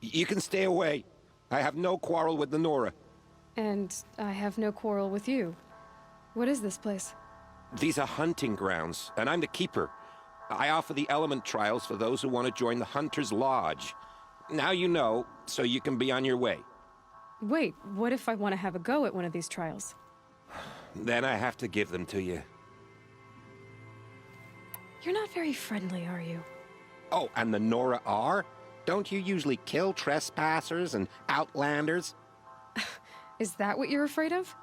You can stay away. I have no quarrel with the Nora. And I have no quarrel with you. What is this place? These are hunting grounds, and I'm the keeper. I offer the element trials for those who want to join the Hunter's Lodge. Now you know, so you can be on your way. Wait, what if I want to have a go at one of these trials? Then I have to give them to you. You're not very friendly, are you? Oh, and the Nora are? Don't you usually kill trespassers and outlanders? Is that what you're afraid of?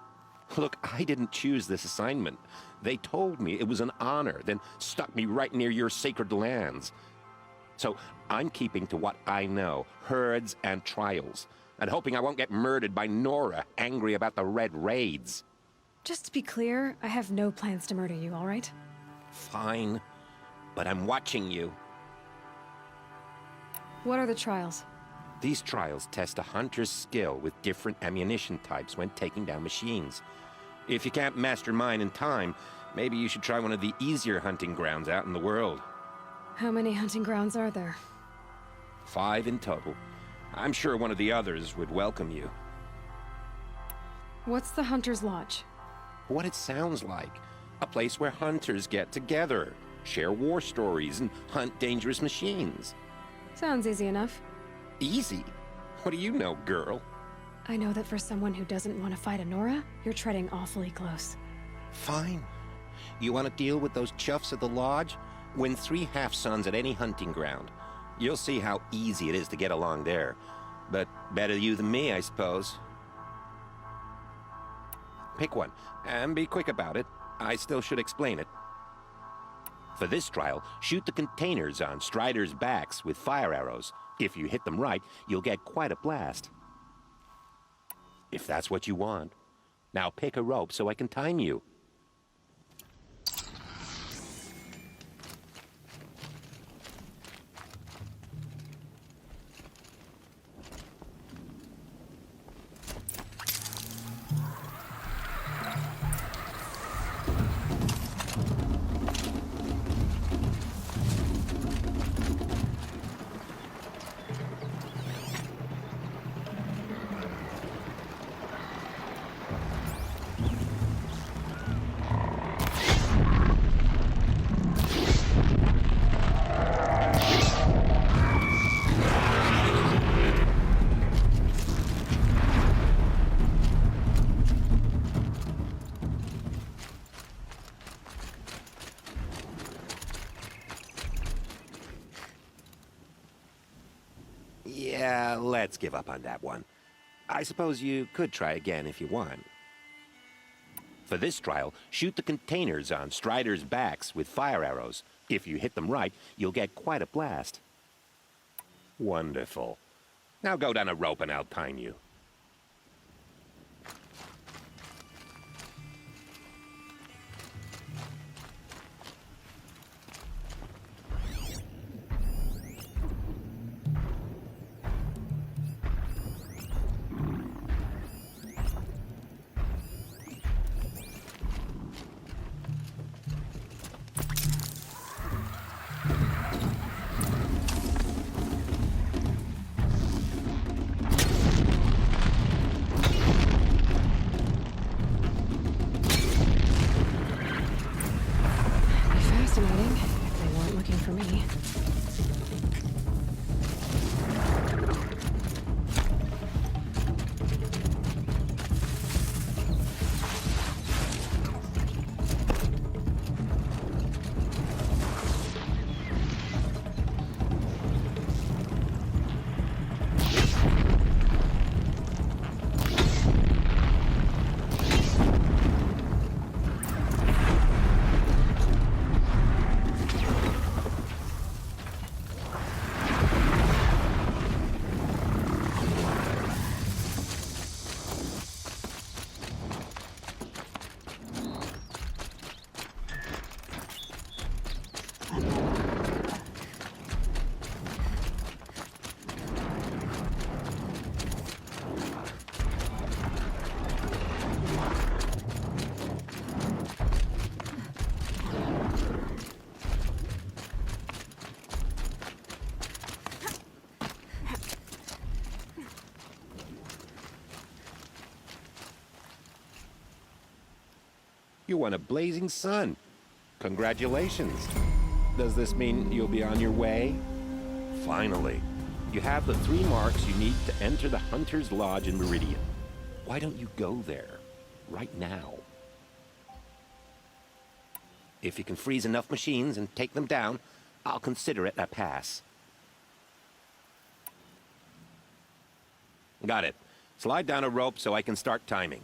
Look, I didn't choose this assignment. They told me it was an honor, then stuck me right near your sacred lands. So I'm keeping to what I know, herds and trials, and hoping I won't get murdered by Nora, angry about the Red Raids. Just to be clear, I have no plans to murder you, all right? Fine, but I'm watching you. What are the trials? These trials test a hunter's skill with different ammunition types when taking down machines. If you can't master mine in time, maybe you should try one of the easier hunting grounds out in the world. How many hunting grounds are there? 5 in total. I'm sure one of the others would welcome you. What's the Hunter's Lodge? What it sounds like. A place where hunters get together, share war stories, and hunt dangerous machines. Sounds easy enough. Easy? What do you know, girl? I know that for someone who doesn't want to fight a Nora, you're treading awfully close. Fine. You want to deal with those chuffs at the lodge? Win 3 half-suns at any hunting ground. You'll see how easy it is to get along there. But better you than me, I suppose. Pick one, and be quick about it. I still should explain it. For this trial, shoot the containers on striders' backs with fire arrows. If you hit them right, you'll get quite a blast. If that's what you want. Now pick a rope so I can time you. Yeah, let's give up on that one. I suppose you could try again if you want. For this trial, shoot the containers on striders' backs with fire arrows. If you hit them right, you'll get quite a blast. Wonderful. Now go down a rope and I'll time you. Fascinating, if they weren't looking for me. You won a blazing sun. Congratulations. Does this mean you'll be on your way? Finally. You have the 3 marks you need to enter the Hunter's Lodge in Meridian. Why don't you go there? Right now. If you can freeze enough machines and take them down, I'll consider it a pass. Got it. Slide down a rope so I can start timing.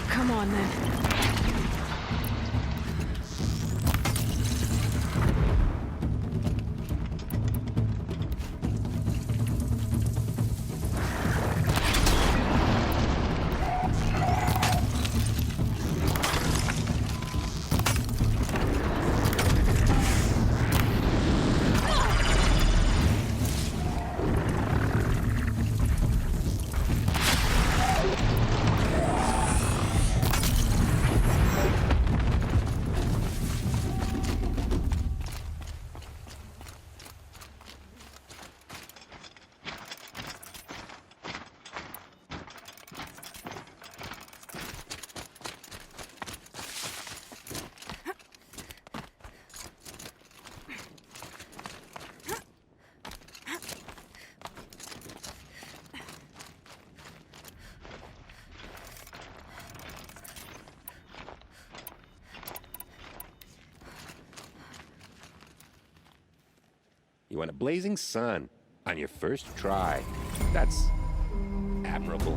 Come on, then. You won a blazing sun on your first try. That's admirable.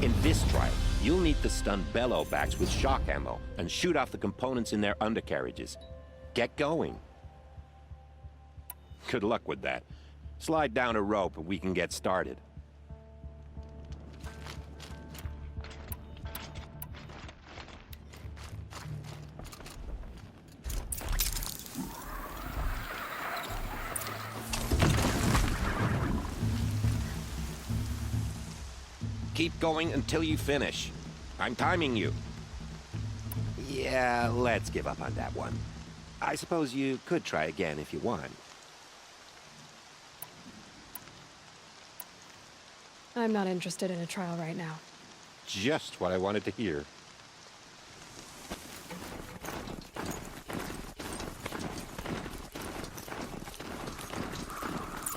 In this trial, you'll need to stun bellowbacks with shock ammo and shoot off the components in their undercarriages. Get going. Good luck with that. Slide down a rope and we can get started. Keep going until you finish. I'm timing you. Yeah, let's give up on that one. I suppose you could try again if you want. I'm not interested in a trial right now. Just what I wanted to hear.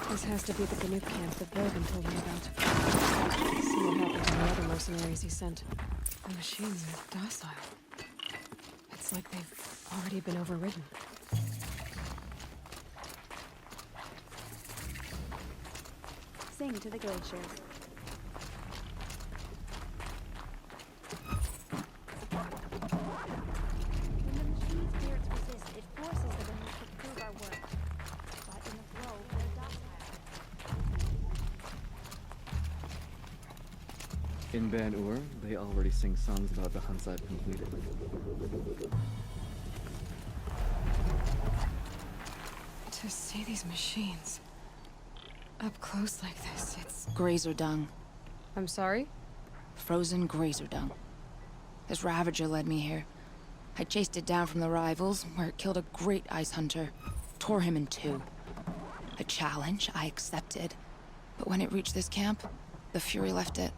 This has to be the Gnu camp that Bergen told me about. See what happened to the other mercenaries he sent. The machines are docile. It's like they've already been overridden. Sing to the glacier. When the machine spirits resist, it forces the Gnu to prove our worth. But in the flow, they're docile. In Ban-Ur, they already sing songs about the hunts I've completed. To see these machines, Up close like this, it's... Grazer dung. I'm sorry? Frozen grazer dung. This Ravager led me here. I chased it down from the rivals, where it killed a great ice hunter. Tore him in two. A challenge I accepted. But when it reached this camp, the Fury left it.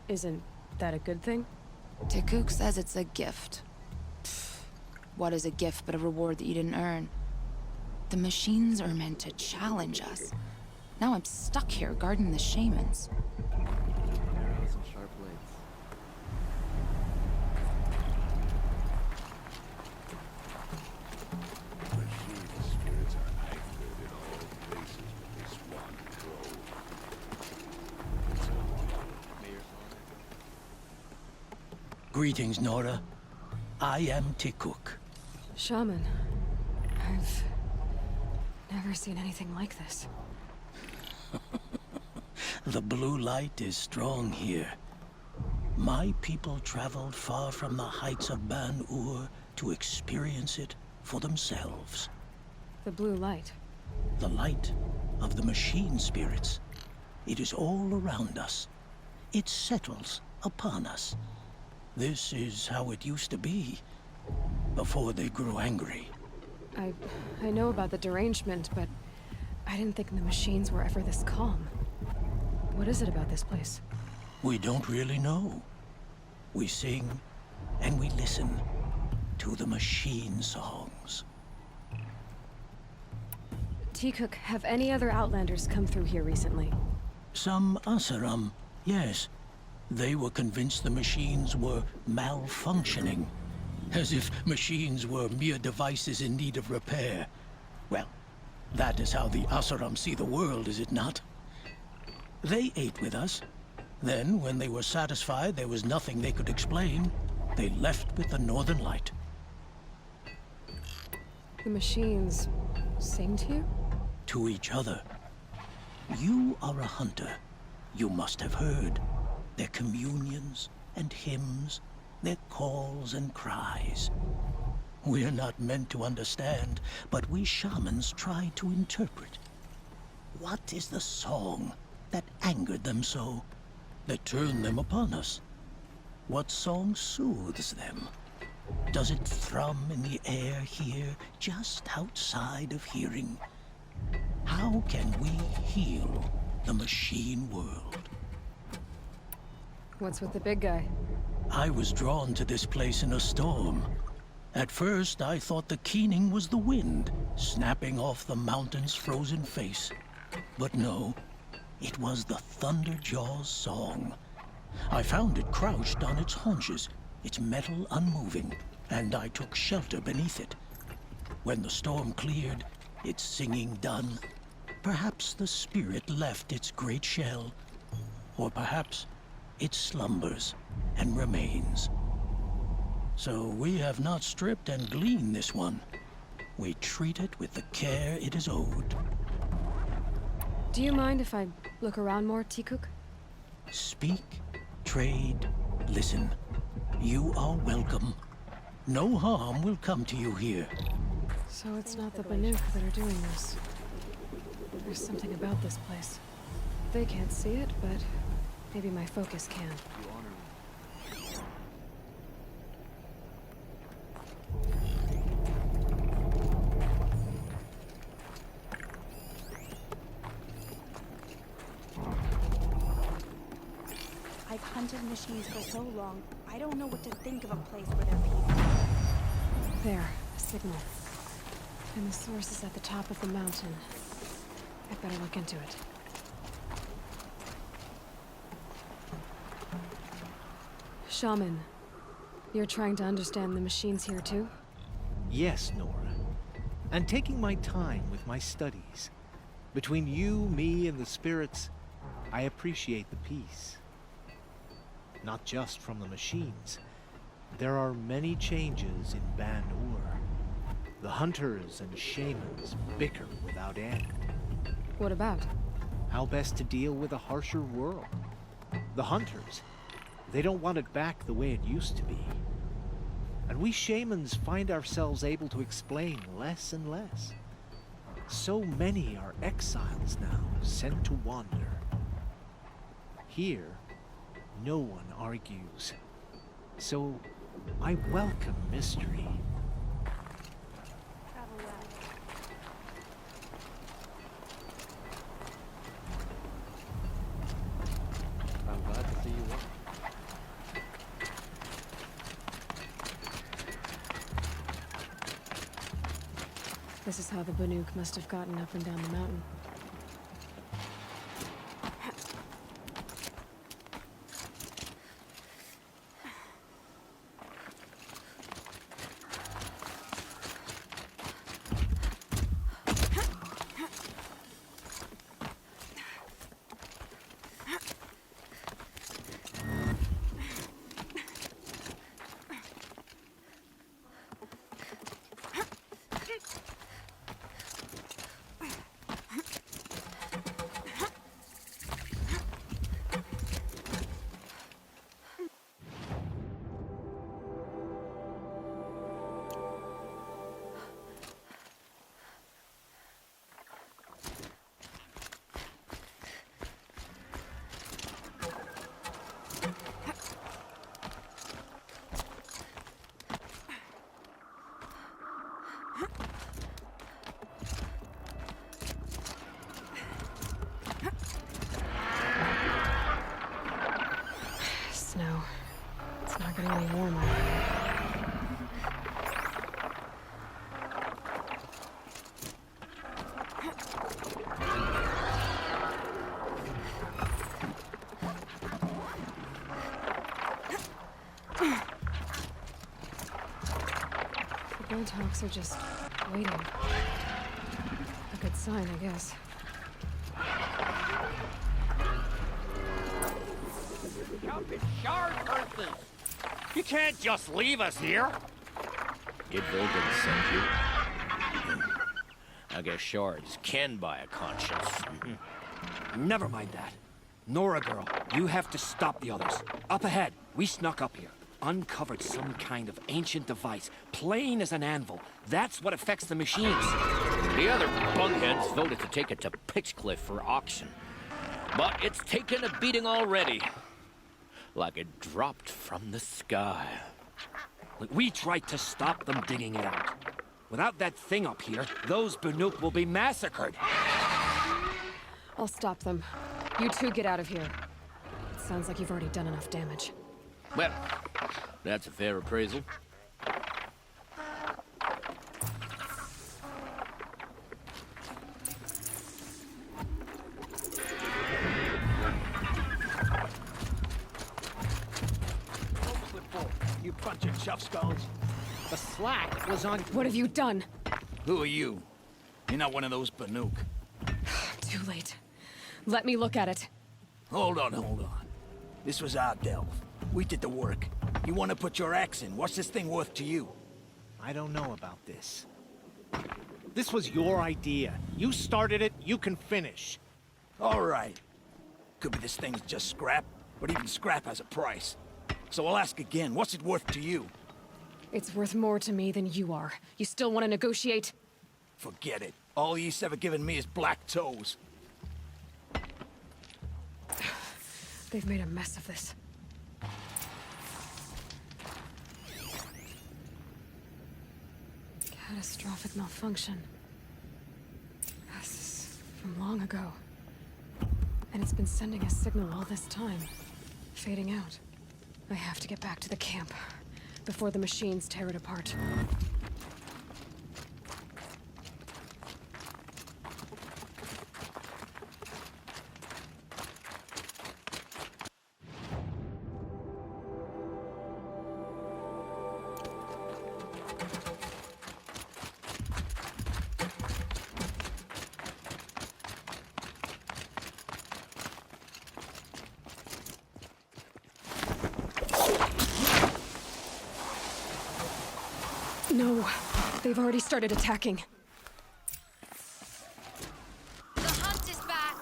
Isn't that a good thing? Tikuk says it's a gift. Pfft, what is a gift but a reward that you didn't earn? The machines are meant to challenge us. Now I'm stuck here guarding the shamans. Arrows and sharp blades. Machine spirits are anchored in all places with this one grove. Greetings, Nora. I am Tikuk. Shaman. I've never seen anything like this. The blue light is strong here. My people traveled far from the heights of Ban-Ur to experience it for themselves. The blue light. The light of the machine spirits. It is all around us. It settles upon us. This is how it used to be, before they grew angry. I know about the derangement, but I didn't think the machines were ever this calm. What is it about this place? We don't really know. We sing and we listen to the machine songs. Tikuk, have any other Outlanders come through here recently? Some Asaram, yes. They were convinced the machines were malfunctioning. As if machines were mere devices in need of repair. Well, that is how the Asaram see the world, is it not? They ate with us. Then, when they were satisfied there was nothing they could explain, they left with the Northern Light. The machines sing to you? To each other. You are a hunter. You must have heard their communions and hymns, their calls and cries. We're not meant to understand, but we shamans try to interpret. What is the song that angered them so, that turned them upon us? What song soothes them? Does it thrum in the air here, just outside of hearing? How can we heal the machine world? What's with the big guy? I was drawn to this place in a storm. At first, I thought the keening was the wind, snapping off the mountain's frozen face. But no, it was the Thunderjaw's song. I found it crouched on its haunches, its metal unmoving, and I took shelter beneath it. When the storm cleared, its singing done, perhaps the spirit left its great shell, or perhaps it slumbers and remains. So we have not stripped and gleaned this one. We treat it with the care it is owed. Do you mind if I look around more, Tikuk? Speak, trade, listen. You are welcome. No harm will come to you here. So it's not the Banuk that are doing this. There's something about this place. They can't see it, but maybe my focus can. You honor me. I've hunted machines for so long, I don't know what to think of a place where there are people. There, a signal. And the source is at the top of the mountain. I'd better look into it. Shaman, you're trying to understand the machines here too? Yes, Nora. And taking my time with my studies. Between you, me, and the spirits, I appreciate the peace. Not just from the machines. There are many changes in Ban-Ur. The hunters and shamans bicker without end. What about? How best to deal with a harsher world. The hunters, they don't want it back the way it used to be. And we shamans find ourselves able to explain less and less. So many are exiles now, sent to wander. Here, no one argues. So, I welcome mystery. Travel well. I'm glad to see you well. This is how the Banuk must have gotten up and down the mountain. Snow. It's not getting any warmer. The Botox are just waiting. A good sign, I guess. Jumping shark earthers! You can't just leave us here! Did Vulcan send you? I guess shards can buy a conscience. Never mind that. Nora girl, you have to stop the others. Up ahead, we snuck up here. Uncovered some kind of ancient device, plain as an anvil. That's what affects the machines. The other bungheads voted to take it to Pitchcliff for auction. But it's taken a beating already. Like it dropped from the sky. We tried to stop them digging it out. Without that thing up here, those Banuk will be massacred. I'll stop them. You two get out of here. It sounds like you've already done enough damage. Well, that's a fair appraisal. You bunch of chuff skulls. The slack was on... What have you done? Who are you? You're not one of those Banuk. Too late. Let me look at it. Hold on. This was our delve. We did the work. You want to put your axe in? What's this thing worth to you? I don't know about this. This was your idea. You started it, you can finish. All right. Could be this thing's just scrap, but even scrap has a price. So I'll ask again, what's it worth to you? It's worth more to me than you are. You still want to negotiate? Forget it. All you've ever given me is black toes. They've made a mess of this. Catastrophic malfunction. This is from long ago. And it's been sending a signal all this time. Fading out. I have to get back to the camp before the machines tear it apart. No, they've already started attacking. The hunt is back!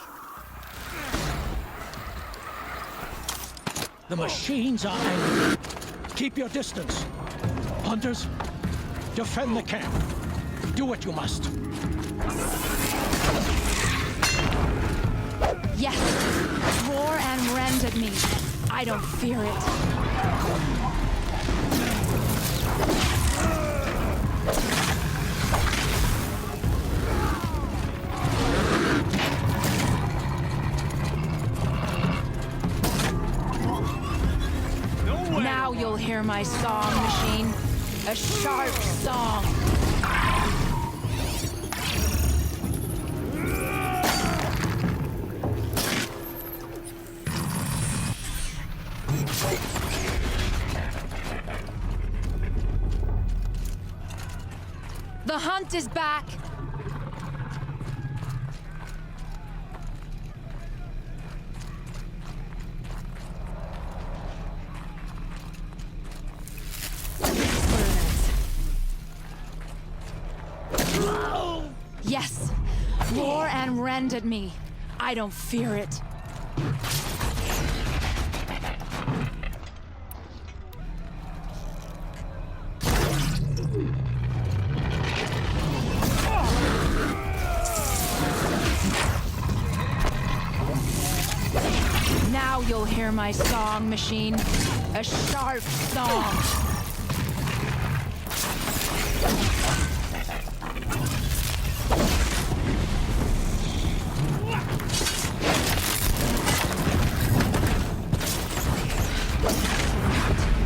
The machines are angry. Keep your distance. Hunters, defend the camp. Do what you must. Yes! Roar and rend at me. I don't fear it. Now you'll hear my song machine. A sharp song. The hunt is back! Yes! Roar and rend at me. I don't fear it. Now you'll hear my song machine. A sharp song.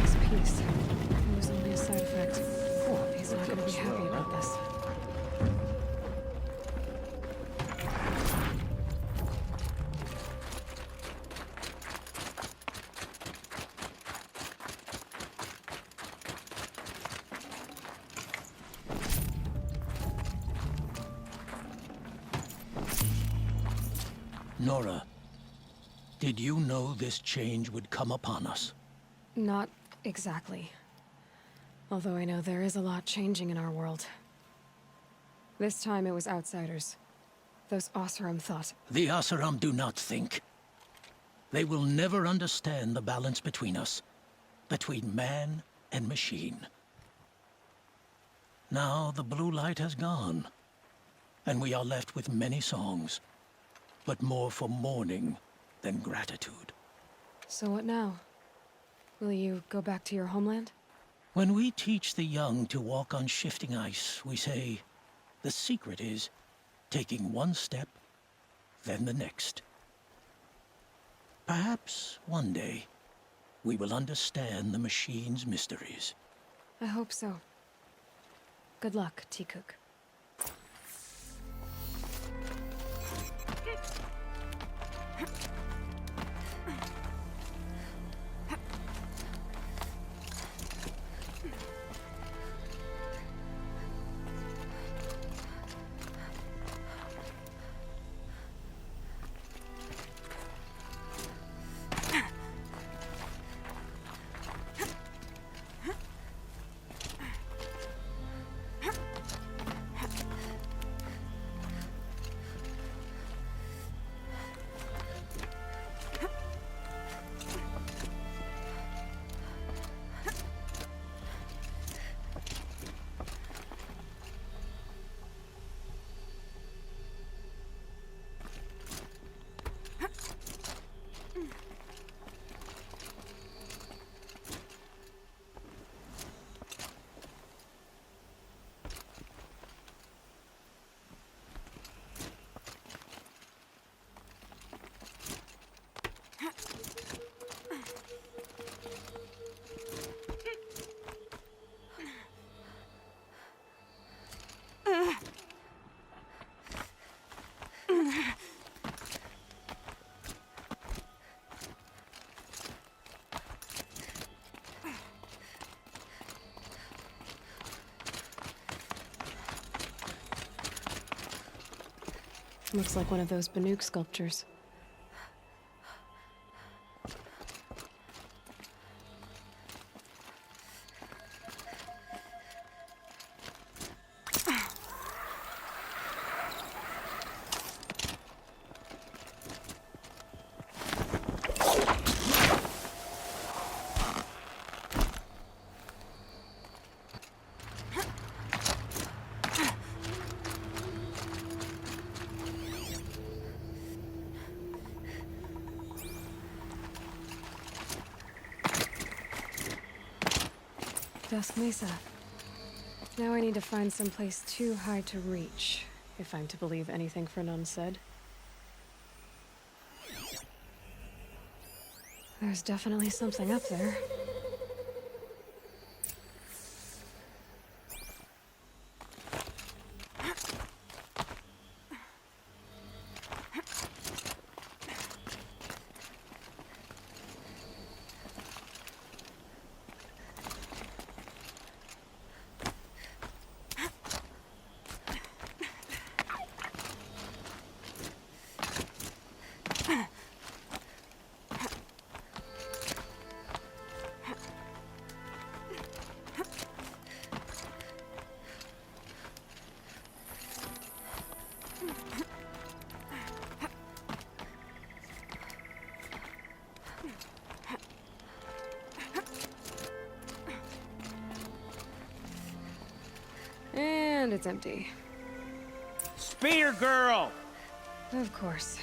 His peace. It was only a side effect. He's not gonna be happy about this. Nora, did you know this change would come upon us? Not exactly. Although I know there is a lot changing in our world. This time it was outsiders. Those Oseram thought. The Oseram do not think. They will never understand the balance between us, between man and machine. Now the blue light has gone, and we are left with many songs, but more for mourning than gratitude. So what now? Will you go back to your homeland? When we teach the young to walk on shifting ice, we say, the secret is taking one step, then the next. Perhaps one day, we will understand the machine's mysteries. I hope so. Good luck, Tikuk. Looks like one of those Banuk sculptures. Dusk Mesa. Now I need to find someplace too high to reach, if I'm to believe anything Fernand said. There's definitely something up there. And it's empty. Spear girl! Of course.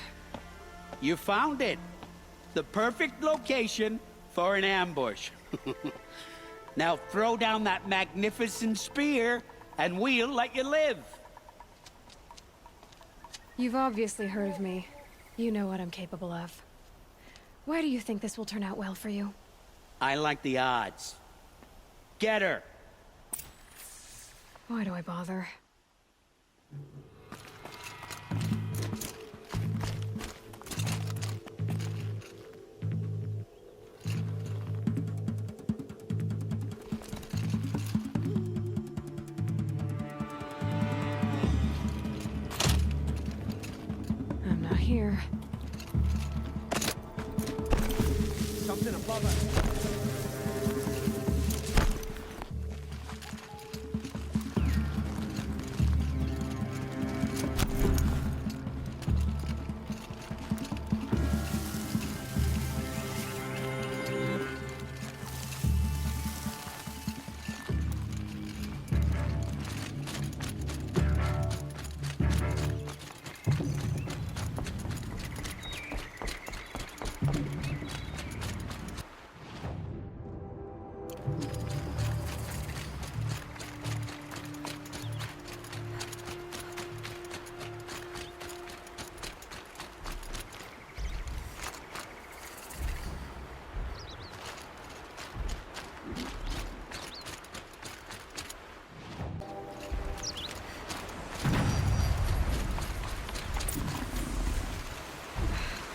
You found it. The perfect location for an ambush. Now throw down that magnificent spear, and we'll let you live. You've obviously heard of me. You know what I'm capable of. Why do you think this will turn out well for you? I like the odds. Get her! Why do I bother? I'm not here. Something above us.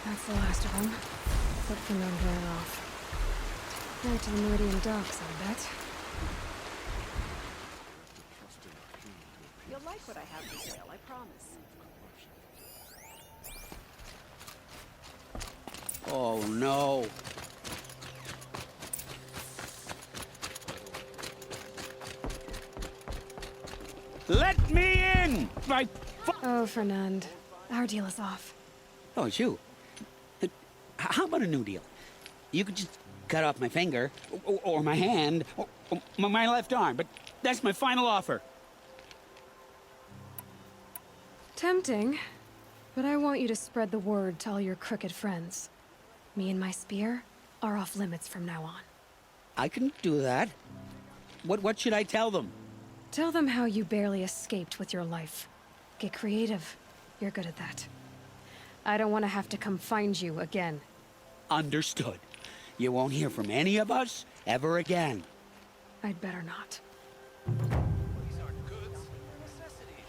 That's the last of them. But Fernand ran off. Right to the Meridian docks, I bet. You'll like what I have for sale, I promise. Oh no. Let me in! Oh, Fernand. Our deal is off. Oh, it's you. How about a new deal? You could just cut off my finger, or my hand, or my left arm, but that's my final offer. Tempting, but I want you to spread the word to all your crooked friends. Me and my spear are off limits from now on. I can do that. What should I tell them? Tell them how you barely escaped with your life. Get creative. You're good at that. I don't want to have to come find you again. Understood. You won't hear from any of us ever again. I'd better not. These aren't goods, they're necessities.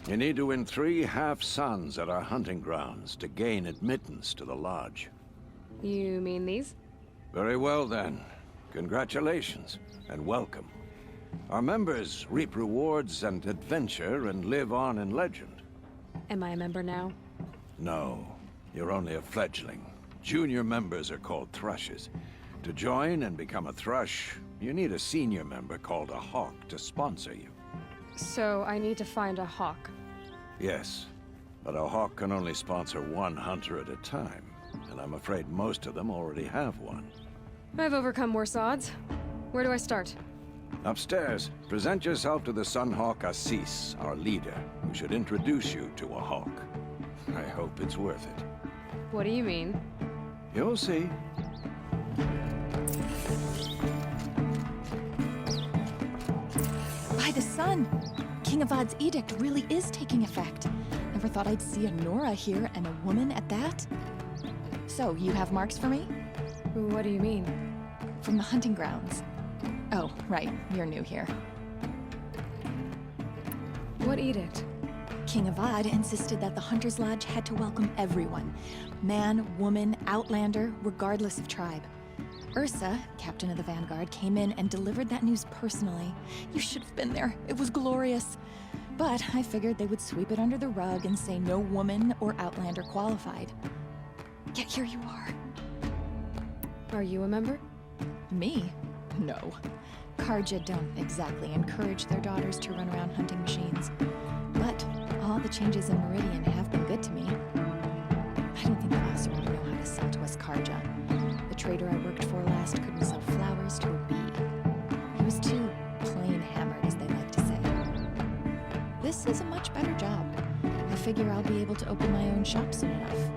You need to win 3 half-suns at our hunting grounds to gain admittance to the lodge. You mean these? Very well, then. Congratulations, and welcome. Our members reap rewards and adventure and live on in legend. Am I a member now? No, you're only a fledgling. Junior members are called thrushes. To join and become a thrush, you need a senior member called a hawk to sponsor you. So I need to find a hawk. Yes, but a hawk can only sponsor 1 hunter at a time, and I'm afraid most of them already have one. I've overcome worse odds. Where do I start? Upstairs, present yourself to the Sunhawk Assis, our leader, who should introduce you to a hawk. I hope it's worth it. What do you mean? You'll see. By the sun! King Avad's edict really is taking effect. Never thought I'd see a Nora here, and a woman at that. So, you have marks for me? What do you mean? From the hunting grounds. Oh, right, you're new here. What edict? King Avad insisted that the Hunter's Lodge had to welcome everyone. Man, woman, outlander, regardless of tribe. Ursa, captain of the Vanguard, came in and delivered that news personally. You should have been there. It was glorious. But I figured they would sweep it under the rug and say no woman or outlander qualified. Yet here you are. Are you a member? Me? No. Karja don't exactly encourage their daughters to run around hunting machines. But all the changes in Meridian have been good to me. I don't think the boss around know how to sell to us Karja. The trader I worked for last couldn't sell flowers to a bee. He was too plain hammered, as they like to say. This is a much better job. I figure I'll be able to open my own shop soon enough.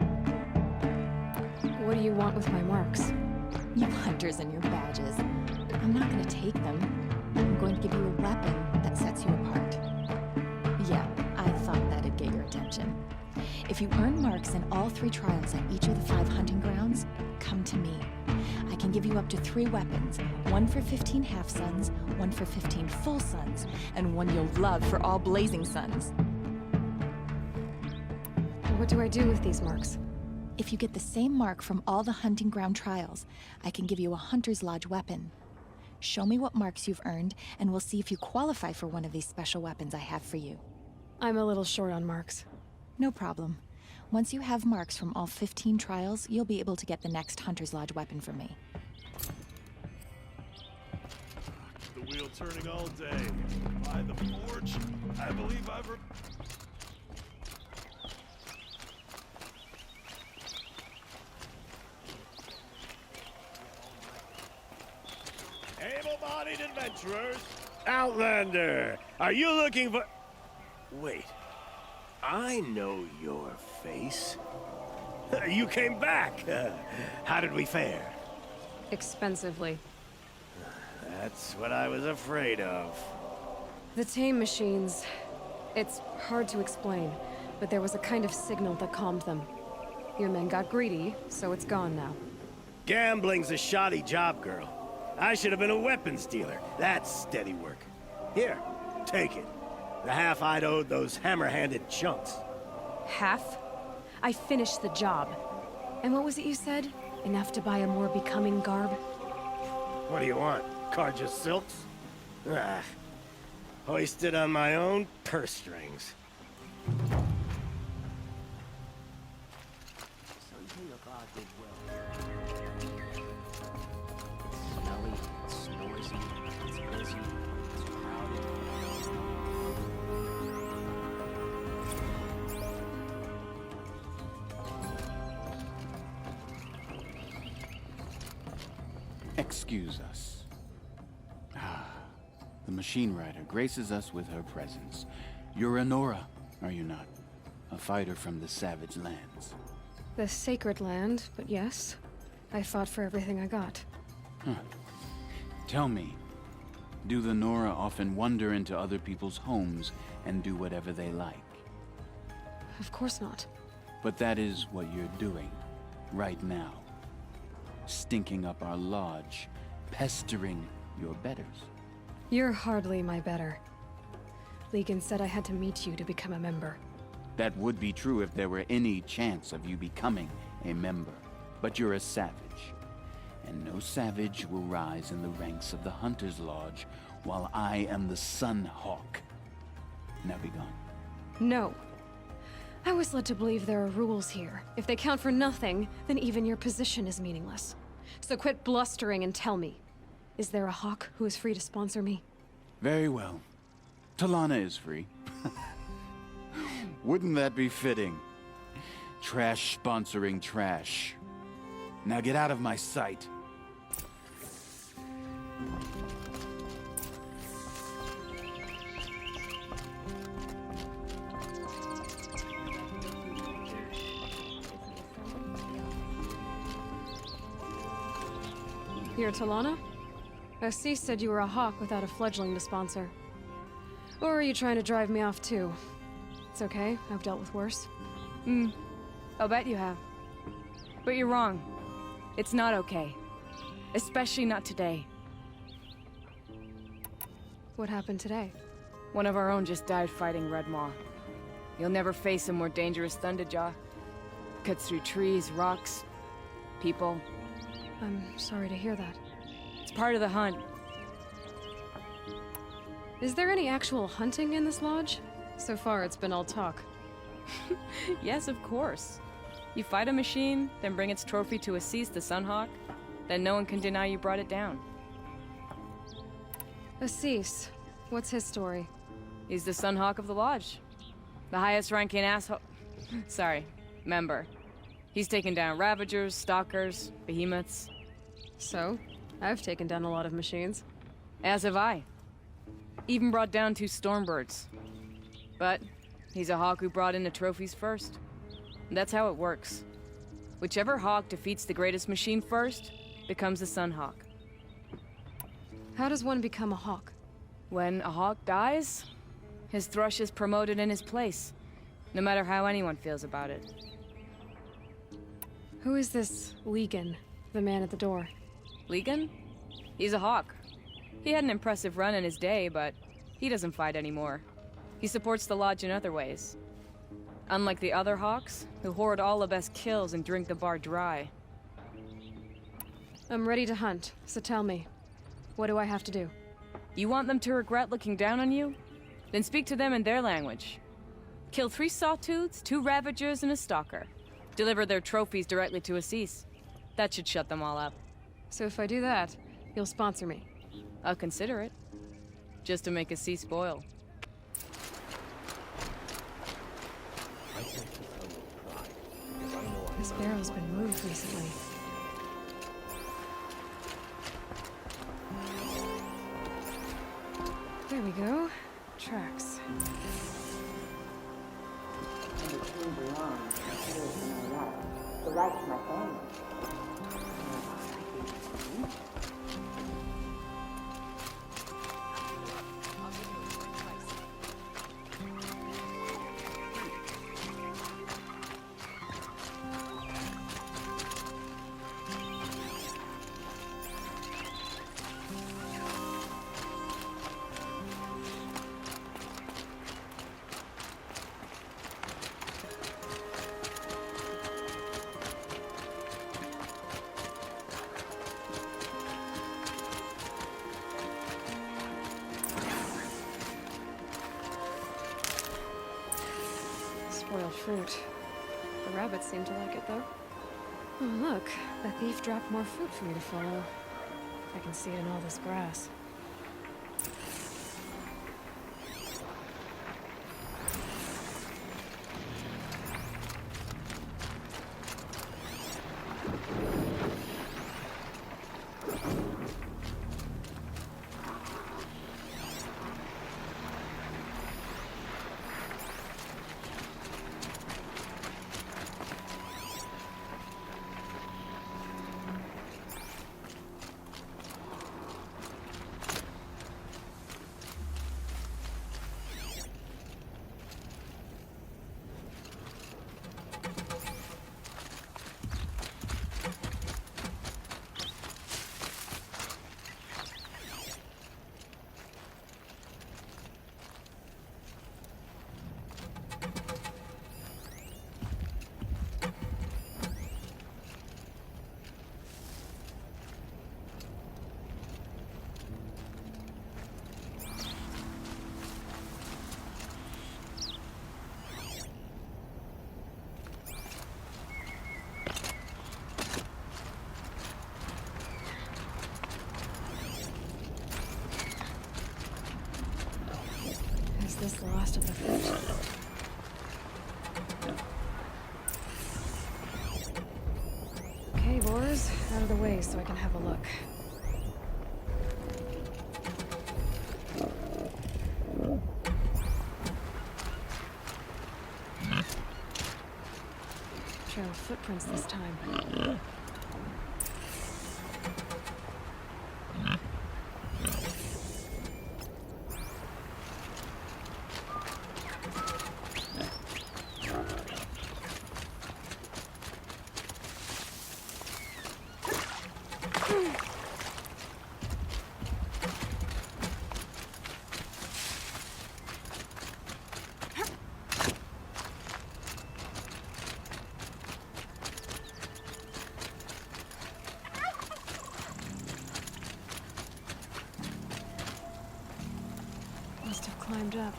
What do you want with my marks? You hunters and your badges. I'm not gonna take them. I'm going to give you a weapon that sets you apart. Yeah, I thought that'd get your attention. If you earn marks in all 3 trials at each of the 5 hunting grounds, come to me. I can give you up to 3 weapons, 1 for 15 half-suns, 1 for 15 full suns, and 1 you'll love for all blazing suns. What do I do with these marks? If you get the same mark from all the hunting ground trials, I can give you a Hunter's Lodge weapon. Show me what marks you've earned, and we'll see if you qualify for one of these special weapons I have for you. I'm a little short on marks. No problem. Once you have marks from all 15 trials, you'll be able to get the next Hunter's Lodge weapon from me. The wheel turning all day. By the forge, I believe I've... Able-bodied adventurers! Outlander! Are you looking for... Wait. I know your face. You came back. How did we fare? Expensively. That's what I was afraid of. The tame machines. It's hard to explain, but there was a kind of signal that calmed them. Your men got greedy, so it's gone now. Gambling's a shoddy job, girl. I should have been a weapons dealer. That's steady work. Here, take it. The half I'd owed those hammer-handed chunks. Half? I finished the job. And what was it you said? Enough to buy a more becoming garb? What do you want? Karja's silks? Ah, hoisted on my own purse strings. Something about it well. It's smelly, it's noisy, it's busy, it's crowded. Excuse us. The machine rider graces us with her presence. You're a Nora, are you not? A fighter from the savage lands. The sacred land, but yes. I fought for everything I got. Huh. Tell me, do the Nora often wander into other people's homes and do whatever they like? Of course not. But that is what you're doing, right now. Stinking up our lodge, pestering your betters. You're hardly my better. Legan said I had to meet you to become a member. That would be true if there were any chance of you becoming a member. But you're a savage. And no savage will rise in the ranks of the Hunter's Lodge while I am the Sun Hawk. Now be gone. No. I was led to believe there are rules here. If they count for nothing, then even your position is meaningless. So quit blustering and tell me. Is there a hawk who is free to sponsor me? Very well. Talana is free. Wouldn't that be fitting? Trash sponsoring trash. Now get out of my sight. You're Talana? Assis said you were a hawk without a fledgling to sponsor. Or are you trying to drive me off too? It's okay, I've dealt with worse. I'll bet you have. But you're wrong. It's not okay. Especially not today. What happened today? One of our own just died fighting Red Maw. You'll never face a more dangerous Thunderjaw. Cuts through trees, rocks, people. I'm sorry to hear that. It's part of the hunt. Is there any actual hunting in this lodge? So far, it's been all talk. Yes, of course. You fight a machine, then bring its trophy to Assis the Sunhawk, then no one can deny you brought it down. Assis, what's his story? He's the Sunhawk of the lodge. The highest ranking asshole... Sorry, member. He's taken down Ravagers, Stalkers, Behemoths. So? I've taken down a lot of machines. As have I. Even brought down 2 Stormbirds. But he's a hawk who brought in the trophies first. That's how it works. Whichever hawk defeats the greatest machine first becomes the Sunhawk. How does one become a hawk? When a hawk dies, his thrush is promoted in his place, no matter how anyone feels about it. Who is this Legan, the man at the door? Legan? He's a hawk. He had an impressive run in his day, but he doesn't fight anymore. He supports the lodge in other ways. Unlike the other hawks, who hoard all the best kills and drink the bar dry. I'm ready to hunt, so tell me, what do I have to do? You want them to regret looking down on you? Then speak to them in their language. Kill 3 Sawtooths, 2 Ravagers, and a Stalker. Deliver their trophies directly to Assis. That should shut them all up. So if I do that, you'll sponsor me? I'll consider it. Just to make Assis spoil. This barrel's been moved recently. There we go. Tracks. The right to my family. Spoiled fruit. The rabbits seem to like it, though. Oh, look. The thief dropped more fruit for me to follow. I can see it in all this grass. Is this the last of the fruit? Okay, boars, out of the way so I can have a look. Trail of footprints this time. one-time job.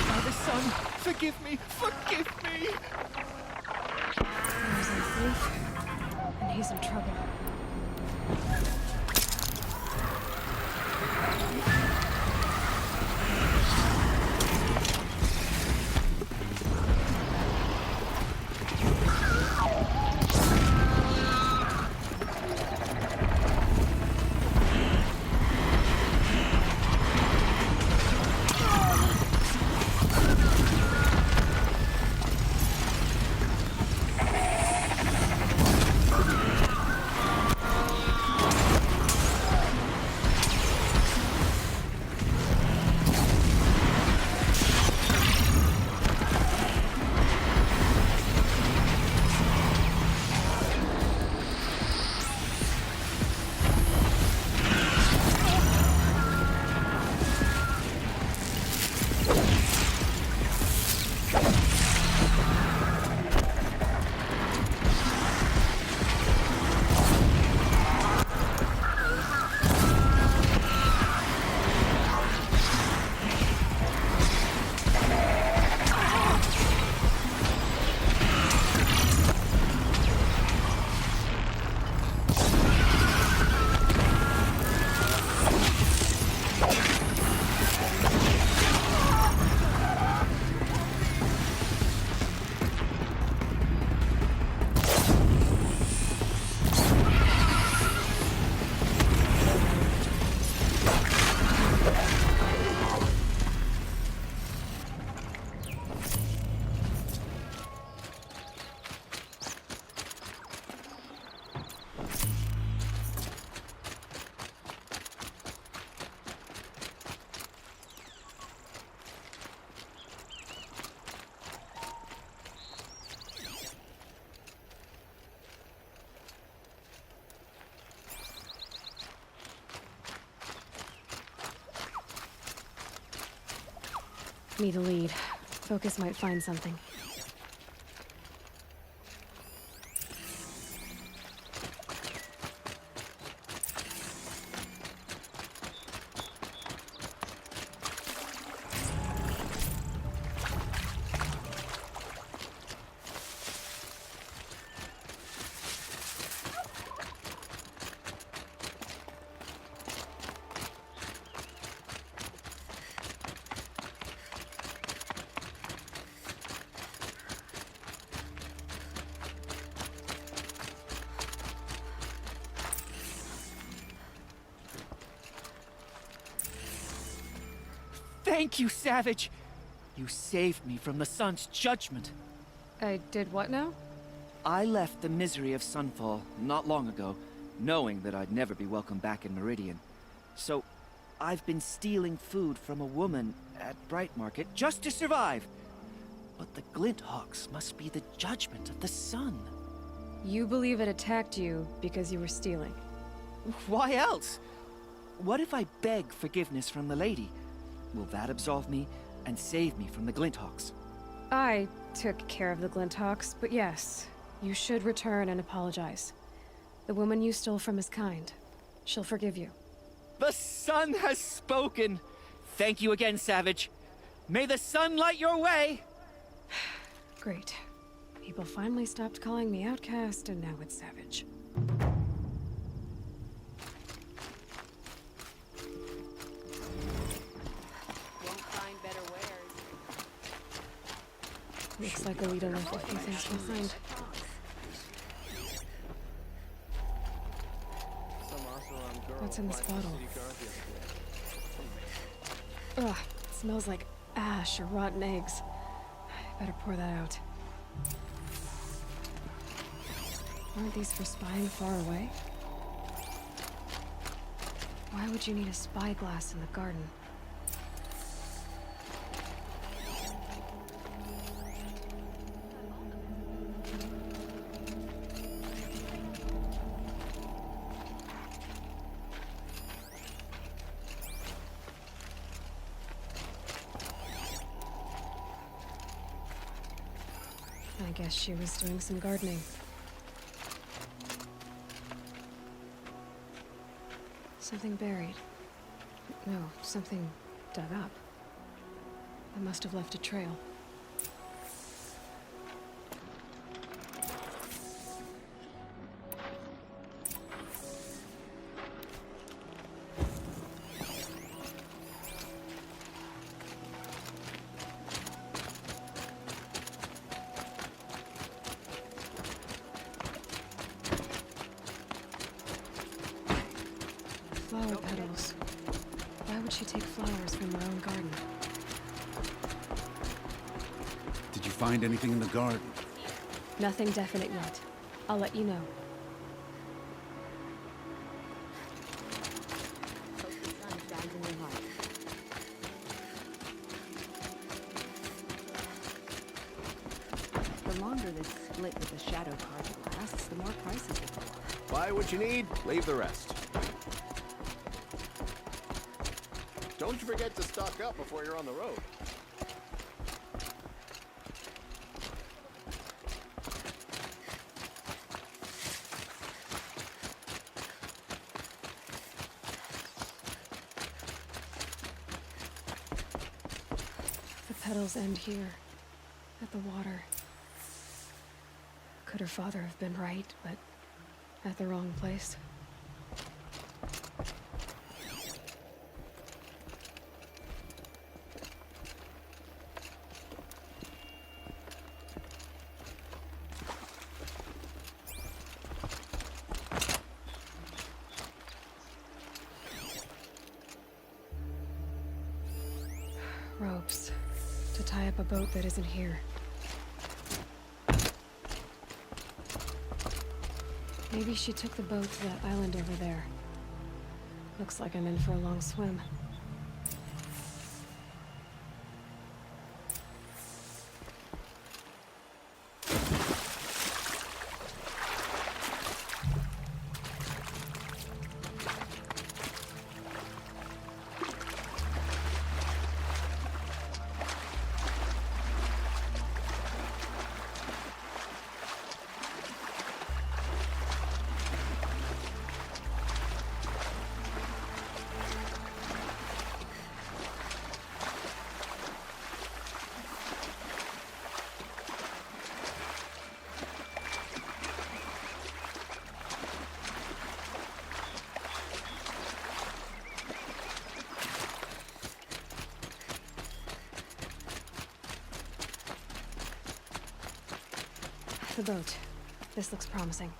Father, son, forgive me! Forgive me! There's our thief, and he's in trouble. Need a lead. Focus might find something. Thank you, Savage! You saved me from the sun's judgment. I did what now? I left the misery of Sunfall not long ago, knowing that I'd never be welcome back in Meridian. So, I've been stealing food from a woman at Bright Market just to survive. But the Glinthawks must be the judgment of the sun. You believe it attacked you because you were stealing? Why else? What if I beg forgiveness from the lady? Will that absolve me and save me from the Glinthawks? I took care of the Glinthawks, but yes, you should return and apologize. The woman you stole from is kind. She'll forgive you. The sun has spoken! Thank you again, Savage. May the sun light your way! Great. People finally stopped calling me outcast, and now it's Savage. Looks like Alita left a few things behind. What's in this bottle? Ugh, it smells like ash or rotten eggs. I better pour that out. Aren't these for spying far away? Why would you need a spyglass in the garden? I guess she was doing some gardening. Something buried. No, something dug up. I must have left a trail. Flower petals. Why would she take flowers from her own garden? Did you find anything in the garden? Nothing definite yet. I'll let you know. Hope the sun shines in your heart. The longer this split with the shadow card lasts, the more prices will go up. Buy what you need, leave the rest. Don't you forget to stock up before you're on the road. The petals end here, at the water. Could her father have been right, but at the wrong place? Ropes to tie up a boat that isn't here. Maybe she took the boat to that island over there. Looks like I'm in for a long swim. The boat. This looks promising.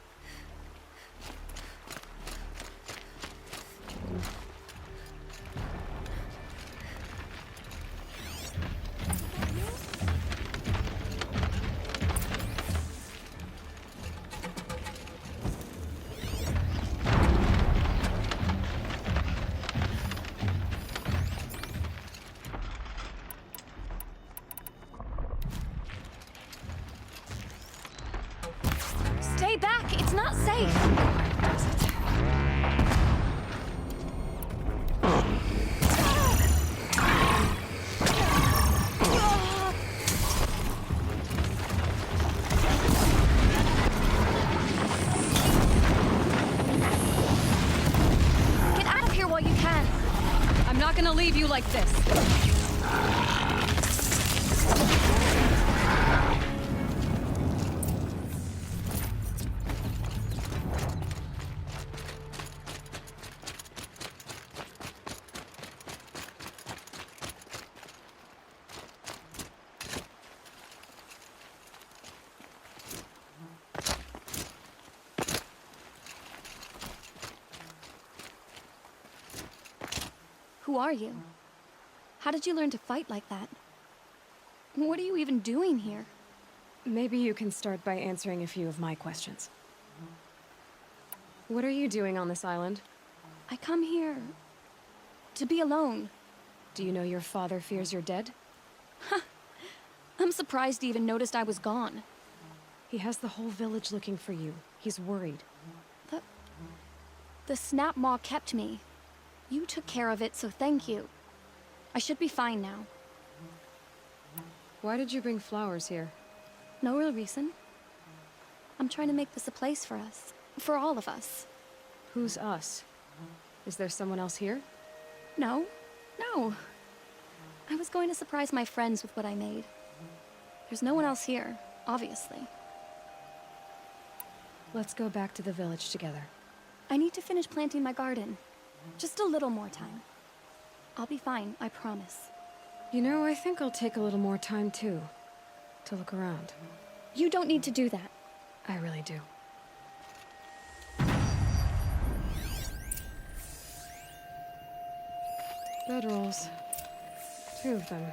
Stay back! It's not safe! Get out of here while you can! I'm not gonna leave you like this. Who are you? How did you learn to fight like that? What are you even doing here? Maybe you can start by answering a few of my questions. What are you doing on this island? I come here to be alone. Do you know your father fears you're dead? I'm surprised he even noticed I was gone. He has the whole village looking for you. He's worried. The snap maw kept me. You took care of it, so thank you. I should be fine now. Why did you bring flowers here? No real reason. I'm trying to make this a place for us. For all of us. Who's us? Is there someone else here? No. No. I was going to surprise my friends with what I made. There's no one else here, obviously. Let's go back to the village together. I need to finish planting my garden. Just a little more time. I'll be fine, I promise. You know, I think I'll take a little more time too. To look around. You don't need to do that. I really do. Bedrolls. 2 of them.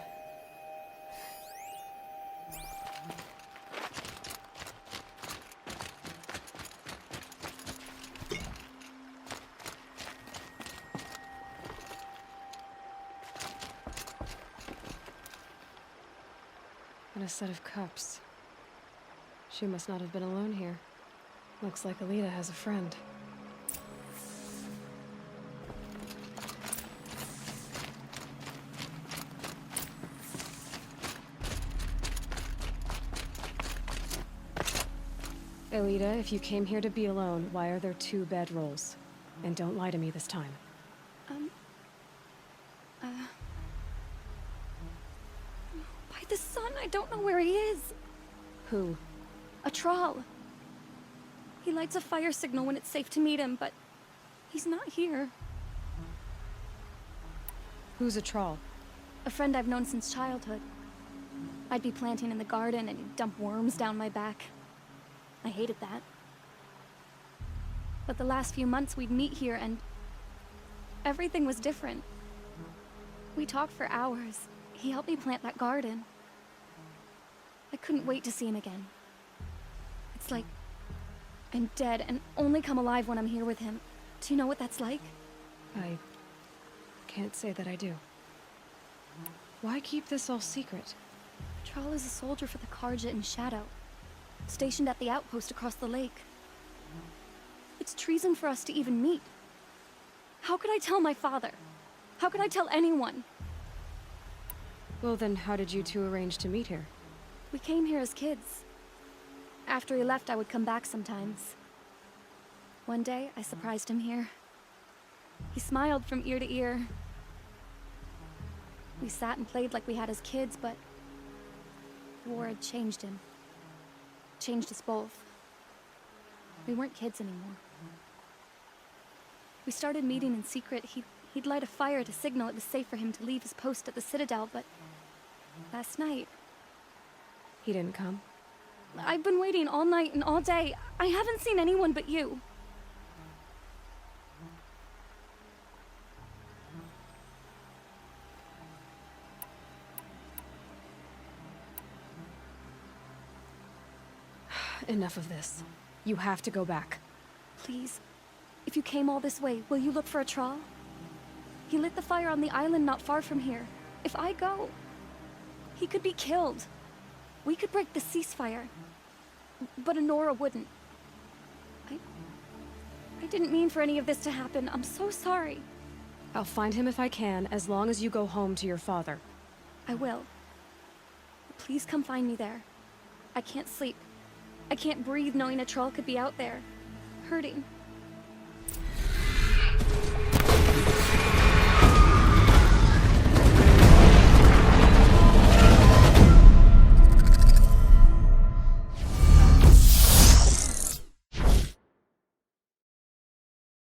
And a set of cups. She must not have been alone here. Looks like Alita has a friend. Alita, if you came here to be alone, why are there 2 bedrolls? And don't lie to me this time. By the sun, I don't know where he is. Who? A troll. He lights a fire signal when it's safe to meet him, but he's not here. Who's a troll? A friend I've known since childhood. I'd be planting in the garden and he'd dump worms down my back. I hated that. But the last few months we'd meet here and everything was different. We talked for hours. He helped me plant that garden. I couldn't wait to see him again. It's like I'm dead and only come alive when I'm here with him. Do you know what that's like? I can't say that I do. Why keep this all secret? Troll is a soldier for the Karja in Shadow, stationed at the outpost across the lake. It's treason for us to even meet. How could I tell my father? How could I tell anyone? Well then, how did you 2 arrange to meet here? We came here as kids. After he left, I would come back sometimes. One day, I surprised him here. He smiled from ear to ear. We sat and played like we had as kids, but war had changed him. Changed us both. We weren't kids anymore. We started meeting in secret. He'd light a fire to signal it was safe for him to leave his post at the Citadel, but last night... He didn't come? I've been waiting all night and all day. I haven't seen anyone but you. Enough of this. You have to go back. Please. If you came all this way, will you look for a troll? He lit the fire on the island not far from here. If I go, he could be killed. We could break the ceasefire. But Honora wouldn't. I didn't mean for any of this to happen. I'm so sorry. I'll find him if I can, as long as you go home to your father. I will. Please come find me there. I can't sleep. I can't breathe knowing a troll could be out there, hurting.